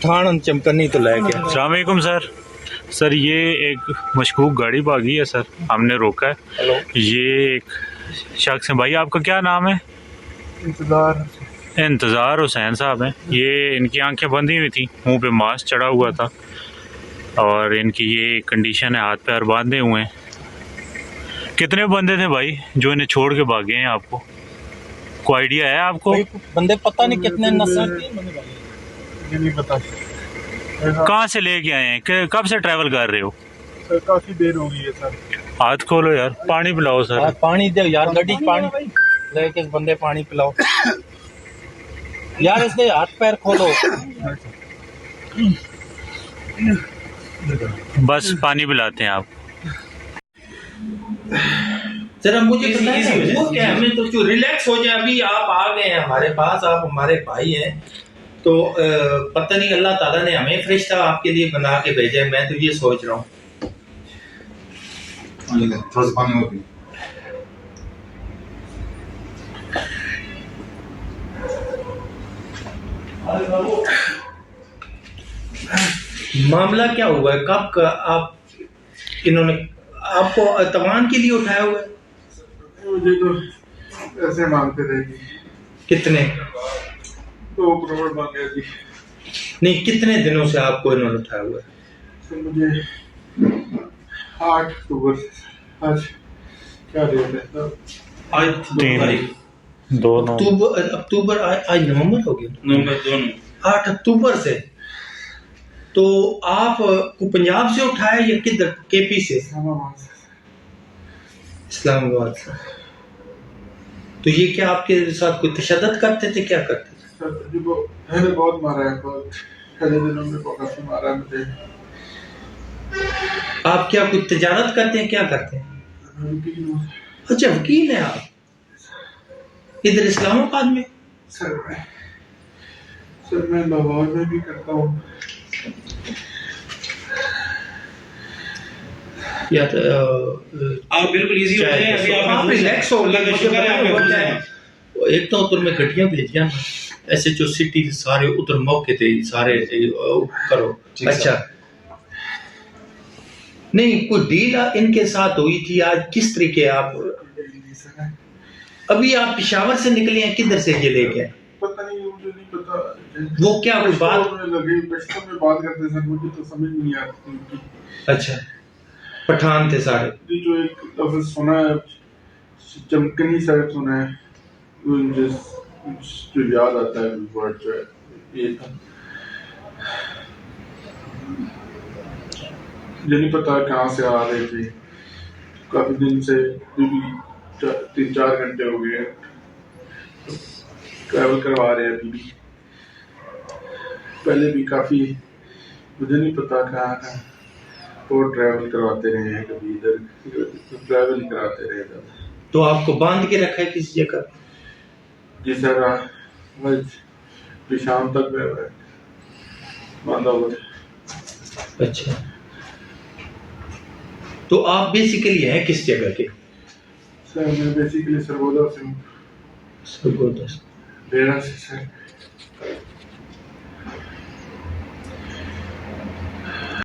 पठान चमकनी तो लेके। अस्सलाम वालेकुम सर, ये एक मशकूक गाड़ी भागी है सर, हमने रोका है। हेलो, ये एक शख्स है। भाई आपका क्या नाम है? इंतज़ार हुसैन साहब हैं। ये इनकी आंखें बंधी हुई थी, मुंह पे मास्क चढ़ा हुआ था और इनकी ये कंडीशन है, हाथ पैर बांधे हुए हैं। कितने बंदे थे भाई जो इन्हें छोड़ के भागे हैं? आपको कोई आइडिया है आपको? बंदे पता नहीं कितने नस्ल के नहीं पता। कहाँ से लेके आए हैं? कब से ट्रैवल कर रहे हो? सर काफी देर हो गई है सर। हाथ खोलो यार, पानी पिलाओ सर। पानी दे यार, गड्डी पानी लेके इस बंदे पानी पिलाओ यार, इसके हाथ पैर खोलो। बस पानी पिलाते हैं आप। जरा मुझे बताइए वो क्या है, हमें तो रिलैक्स हो जाए। अभी आप आ गए हैं हमारे पास, आप हमारे भाई हैं, तो पता नहीं अल्लाह ताला ने हमें फरिश्ता आपके लिए बना के भेजा है। मैं तो ये सोच रहा हूँ। थोड़ा सा पानी और पी। मामला क्या हुआ है? कब का आप इन्होंने आपको तवान के लिए उठाया हुआ है? मुझे तो ऐसे मांगते थे कि कितने? 2 करोड़ मांगे जी। नहीं, कितने दिनों से आपको इन्होंने उठाया हुआ है? तो मुझे 8 अक्टूबर से, आज क्या डेट है सर? आज 3 तारीख, दोनों अक्टूबर आज नवंबर हो गया। नवंबर दोनों 8 अक्टूबर से। तो आप को पंजाब से उठाया या किधर? केपी से? इस्लामाबाद से। तो ये क्या आपके साथ कोई तशद्दुद करते थे, क्या करते थे? सर जी वो पहले बहुत मारा है, पहले दिनों में काफी मारा है मुझे। आप क्या कुछ तिजारत करते हैं, क्या करते हैं? अच्छा, वकील हैं आप इधर इस्लामाबाद में? सर मैं लाहौर में भी करता हूँ। या तो आप बिल्कुल इजी हो जाए। अभी आप रिलैक्स हो, अल्लाह का शुक्र है, आप हो जाए। एक तो उधर में गड्डियां भेजिया ना, ऐसे जो सिटी सारे उधर मौके थे सारे करो। अच्छा, नहीं कोई डील इनके साथ हुई थी आज? किस तरीके आप अभी आप पेशावर से निकले हैं, किधर से ये लेके आए? पता नहीं, मुझे नहीं पता। वो क्या कोई बात लगी पश्तो में बात करते सर, मुझे तो समझ नहीं आती उनकी। अच्छा, पठान थे सारे? जो एक लफ्ज़ सुना है, चमकनी साहब सुना है, वो जो याद आता है वर्ड जो है ये था। मुझे नहीं पता कहाँ से आ रहे थे, काफी दिन से 3-4 घंटे हो गए ट्रैवल करवा रहे हैं अभी भी। पहले भी काफी, मुझे नहीं पता कहाँ और ट्रैवल करवाते रहे हैं, कभी इधर ट्रैवल ही कराते रहे थे। तो आपको बांध के रखा है किसी जगह? जी सर, आज शाम तक बांधा हुआ था। अच्छा, तो आप बेसिकली हैं किस जगह के? सर मैं बेसिकली सरगोदा से हूँ। सरगोदा से। डेरा से सर।